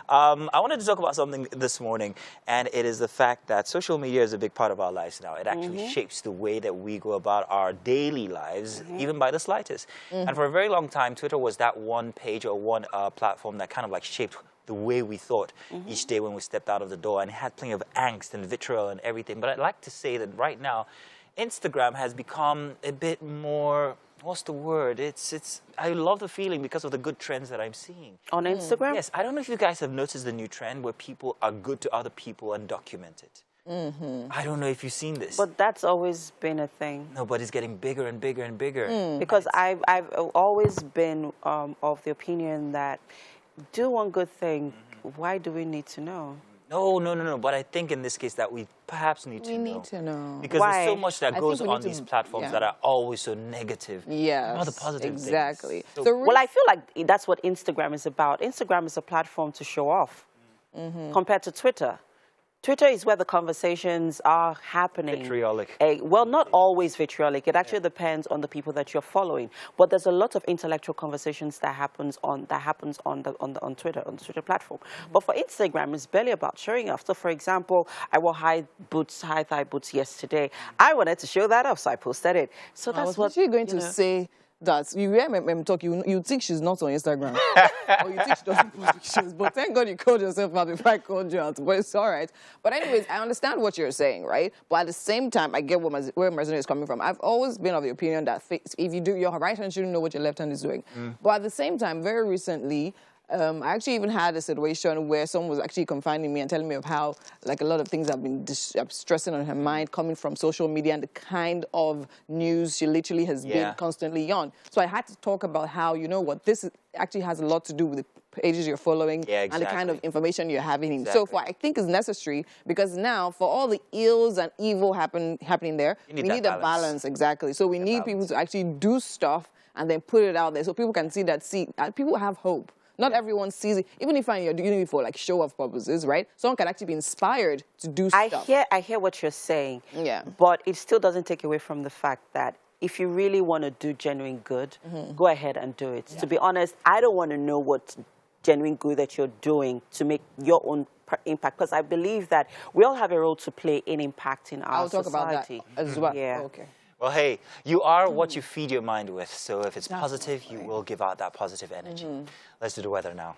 I wanted to talk about something this morning, and it is the fact that social media is a big part of our lives now. It actually shapes the way that we go about our daily lives, even by the slightest. And for a very long time, Twitter was that one page or one platform that kind of like shaped the way we thought each day when we stepped out of the door, and it had plenty of angst and vitriol and everything. But I'd like to say that right now, Instagram has become a bit more, what's the word? I love the feeling because of the good trends that I'm seeing. On Instagram? Yes, I don't know if you guys have noticed the new trend where people are good to other people and document it. I don't know if you've seen this. But that's always been a thing. No, but it's getting bigger and bigger and bigger. Because I've always been of the opinion that do one good thing, why do we need to know? No. But I think in this case that we perhaps need to know. We need to know. Because Why? there's so much that goes on these platforms that are always so negative. Yes, Not the positive exactly. things. Well, I feel like that's what Instagram is about. Instagram is a platform to show off compared to Twitter. Twitter is where the conversations are happening. Vitriolic. Well, not always vitriolic. It actually depends on the people that you're following. But there's a lot of intellectual conversations that happens on Twitter, on the Twitter platform. But for Instagram, it's barely about showing off. So, for example, I wore high thigh boots yesterday. I wanted to show that off, so I posted it. So that's I was what actually going to say. That you hear me talk, you think she's not on Instagram, or you think she doesn't post pictures. But thank God you called yourself out before I called you out. But it's all right. But anyways, I understand what you're saying, right? But at the same time, I get where Marzino is coming from. I've always been of the opinion that if you do your right hand, shouldn't know what your left hand is doing. But at the same time, very recently, I actually even had a situation where someone was actually confining me and telling me of how, like, a lot of things have been stressing on her mind coming from social media and the kind of news she literally has been constantly on. So I had to talk about how, you know what, actually has a lot to do with the pages you're following and the kind of information you're having. So I think it's necessary because now for all the ills and evil happening there, we need a balance. Exactly. So we need people to actually do stuff and then put it out there so people can see that, people have hope. Not everyone sees it. Even if you're doing it for like show-off purposes, right? Someone can actually be inspired to do stuff. I hear what you're saying. Yeah. But it still doesn't take away from the fact that if you really want to do genuine good, go ahead and do it. Yeah. To be honest, I don't want to know what genuine good that you're doing to make your own impact, because I believe that we all have a role to play in impacting our society. I'll talk about that as well. Yeah. Okay. Well, hey, you are what you feed your mind with. So if it's positive, you will give out that positive energy. Let's do the weather now.